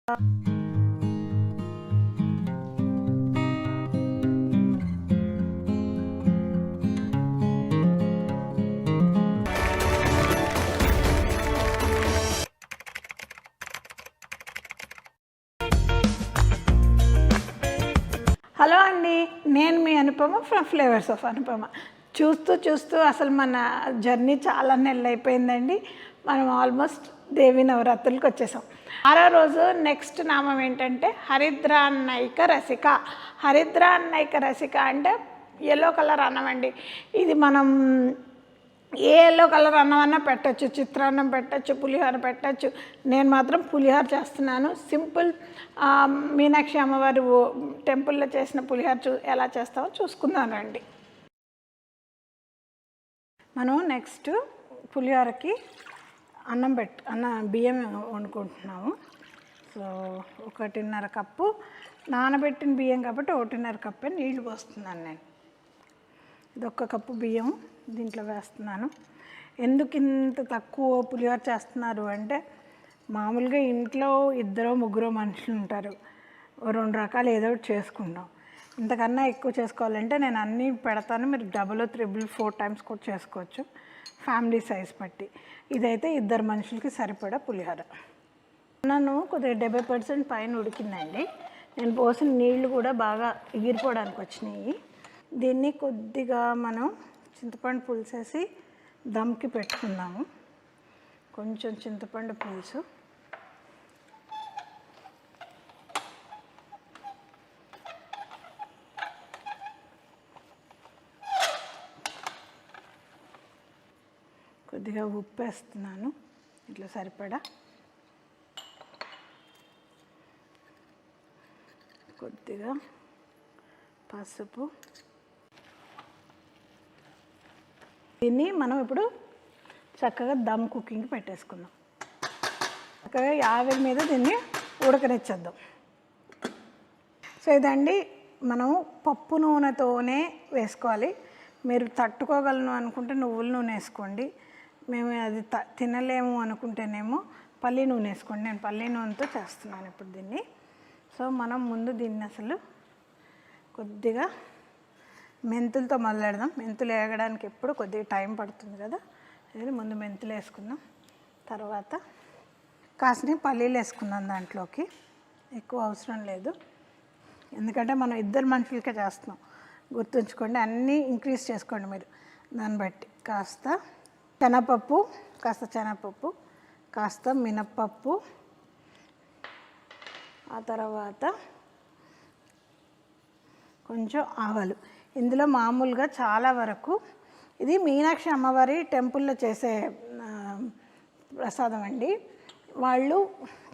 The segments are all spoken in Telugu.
హలో అండి, నేను మీ Anupama from flavours of Anupama. చూస్తూ అసలు మన జర్నీ చాలా నెలలు అయిపోయిందండి. మనం ఆల్మోస్ట్ దేవి నవరాత్రులకు వచ్చేసాం. 6వ రోజు నెక్స్ట్ నామం ఏంటంటే హరిద్రానైకరసిక. హరిద్రానైకరసిక అంటే ఎల్లో కలర్ అన్నం అండి. ఇది మనం ఏ ఎల్లో కలర్ అన్నమన్నా పెట్టచ్చు, చిత్రాన్నం పెట్టచ్చు, పులిహోర పెట్టచ్చు. నేను మాత్రం పులిహోర చేస్తున్నాను. సింపుల్ మీనాక్షి అమ్మవారి టెంపుల్లో చేసిన పులిహోర ఎలా చేస్తామో చూసుకుందానండి. మనం నెక్స్ట్ పులిహోరకి బియ్యం వండుకుంటున్నాము. సో 1.5 కప్పు నానబెట్టిన బియ్యం కాబట్టి 1.5 కప్పే నీళ్లు పోస్తున్నాను నేను. ఇది 1 కప్పు బియ్యం దీంట్లో వేస్తున్నాను. ఎందుకు ఇంత తక్కువ పులిహోర చేస్తున్నారు అంటే, మామూలుగా ఇంట్లో 2-3 మనుషులు ఉంటారు, 2 రకాలు ఏదో ఒకటి చేసుకుంటాం. ఇంతకన్నా ఎక్కువ చేసుకోవాలంటే నేను అన్నీ పెడతాను, మీరు 2, 3, 4 టైమ్స్ కూడా చేసుకోవచ్చు ఫ్యామిలీ సైజ్ బట్టి. ఇదైతే 2 మనుషులకి సరిపడా పులిహోర. నన్ను కొద్దిగా 70% పైన ఉడికిందండి. నేను పోసిన నీళ్లు కూడా బాగా ఎగిరిపోవడానికి వచ్చినాయి. దీన్ని కొద్దిగా మనం చింతపండు పులుసేసి దమ్కి పెట్టుకుందాము. కొంచెం చింతపండు పులుసు, కొద్దిగా ఉప్పు వేస్తున్నాను ఇట్లా సరిపడా, కొద్దిగా పసుపు. దీన్ని మనం ఇప్పుడు చక్కగా దమ్ కుకింగ్ పెట్టేసుకుందాం. చక్కగా ఆవిరి మీద దీన్ని ఉడకనిచ్చేద్దాం. సో ఇదండి, మనం పప్పు నూనెతోనే వేసుకోవాలి. మీరు తట్టుకోగలను అనుకుంటే నువ్వుల నూనె వేసుకోండి. మేము అది తినలేము అనుకుంటేనేమో పల్లి నూనె వేసుకోండి. నేను పల్లి నూనెతో చేస్తున్నాను ఇప్పుడు దీన్ని. సో మనం ముందు దీన్ని అసలు కొద్దిగా మెంతులతో మొదలెడదాం. మెంతులు వేగడానికి ఎప్పుడు కొద్దిగా టైం పడుతుంది కదా, అది ముందు మెంతులు వేసుకుందాం. తర్వాత కాసిన పల్లీలు వేసుకుందాం దాంట్లోకి. ఎక్కువ అవసరం లేదు, ఎందుకంటే మనం 2 మనుషులకే చేస్తున్నాం. గుర్తుంచుకోండి, అన్నీ ఇంక్రీజ్ చేసుకోండి మీరు దాన్ని బట్టి. కాస్త శనగపప్పు, కాస్త మినప్పప్పు, ఆ తర్వాత కొంచెం ఆవాలు. ఇందులో మామూలుగా చాలా వరకు ఇది మీనాక్షి అమ్మవారి టెంపుల్లో చేసే ప్రసాదం అండి. వాళ్ళు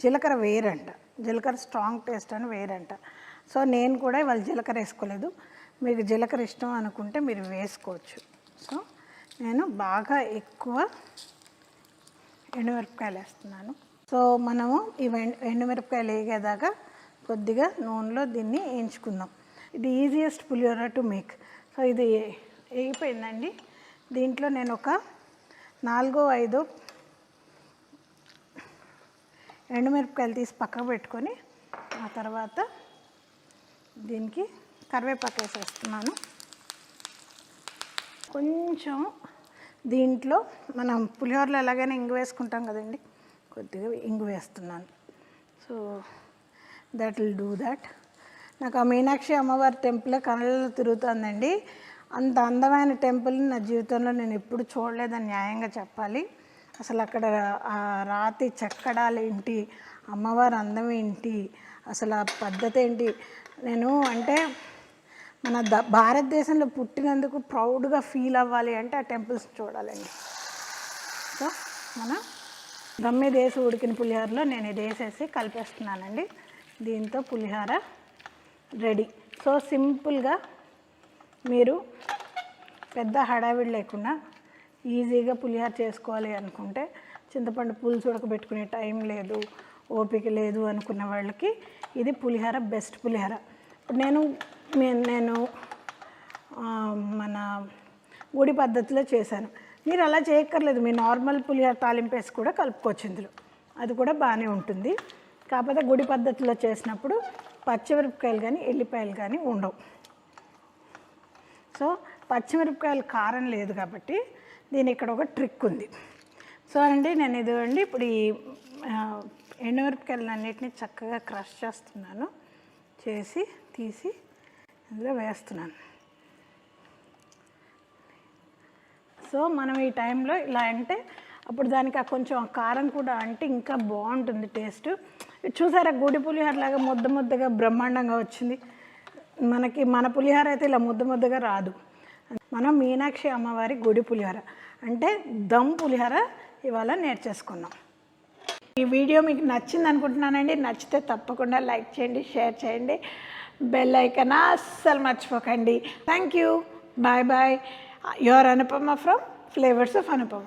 జీలకర్ర వేయరంట, జీలకర్ర స్ట్రాంగ్ టేస్ట్ అని వేయరంట. సో నేను కూడా ఇవాళ జీలకర్ర వేసుకోలేదు. మీకు జీలకర్ర ఇష్టం అనుకుంటే మీరు వేసుకోవచ్చు. సో నేను బాగా ఎక్కువ ఎండుమిరపకాయలు వేస్తున్నాను. సో మనము ఈ ఎండుమిరపకాయలు వేగేదాకా కొద్దిగా నూనెలో దీన్ని వేయించుకుందాం. ఇది easiest pulihora to make. So ఇది వేగిపోయిందండి. దీంట్లో నేను ఒక 4-5 ఎండుమిరపకాయలు తీసి పక్కకు పెట్టుకొని, ఆ తర్వాత దీనికి కరివేపాకు వేసేస్తున్నాను. కొంచెం దీంట్లో మనం పులిహోరలో ఎలాగైనా ఇంగు వేసుకుంటాం కదండి, కొద్దిగా ఇంగు వేస్తున్నాను. So that will do that. నాకు ఆ మీనాక్షి అమ్మవారి టెంపుల్ కళ్ళలో తిరుగుతుందండి. అంత అందమైన టెంపుల్ని నా జీవితంలో నేను ఎప్పుడు చూడలేదని న్యాయంగా చెప్పాలి. అసలు అక్కడ ఆ రాతి చెక్కడాలు ఏంటి, అమ్మవారి అందం ఏంటి, అసలు ఆ పద్ధతి ఏంటి. నేను అంటే మన భారతదేశంలో పుట్టినందుకు ప్రౌడ్గా ఫీల్ అవ్వాలి అంటే ఆ టెంపుల్స్ చూడాలండి. సో మన దమ్ మీద వేసి ఉడికిన పులిహోరలో నేను ఇది వేసేసి కలిపేస్తున్నానండి. దీంతో పులిహోర రెడీ. సో సింపుల్గా మీరు పెద్ద హడావిడి లేకుండా ఈజీగా పులిహోర చేసుకోవాలి అనుకుంటే, చింతపండు పులుసు ఉడకబెట్టుకునే టైం లేదు, ఓపిక లేదు అనుకున్న వాళ్ళకి ఇది పులిహోర బెస్ట్ పులిహోర. ఇప్పుడు నేను మన గుడి పద్ధతిలో చేశాను. మీరు అలా చేయక్కర్లేదు, మీ నార్మల్ పులిహోర తాలింపేసి కూడా కలుపుకోవచ్చు ఇందులో, అది కూడా బాగానే ఉంటుంది. కాకపోతే గుడి పద్ధతిలో చేసినప్పుడు పచ్చిమిరపకాయలు కానీ ఎల్లిపాయలు కానీ ఉండవు. సో పచ్చిమిరపకాయలు కారం లేదు కాబట్టి దీని ఇక్కడ ఒక ట్రిక్ ఉంది. సో అండి నేను ఇదిగోండి ఇప్పుడు ఈ ఎండుమిరపకాయలన్నిటిని చక్కగా క్రష్ చేస్తున్నాను, చేసి తీసి అందులో వేస్తున్నాను. సో మనం ఈ టైంలో ఇలా అంటే అప్పుడు దానికి కొంచెం కారం కూడా అంటే ఇంకా బాగుంటుంది టేస్ట్. చూసారా గుడి పులిహోర లాగా ముద్ద ముద్దగా బ్రహ్మాండంగా వచ్చింది. మనకి మన పులిహోర అయితే ఇలా ముద్ద ముద్దగా రాదు. మనం మీనాక్షి అమ్మవారి గుడి పులిహోర అంటే దమ్ పులిహోర ఇవాళ నేర్చేసుకున్నాం. ఈ వీడియో మీకు నచ్చింది అనుకుంటున్నానండి. నచ్చితే తప్పకుండా లైక్ చేయండి, షేర్ చేయండి, బెల్ ఐకాన్ అస్సలు మర్చిపోకండి. Thank you. Bye bye. Your Anupama from flavours of Anupama.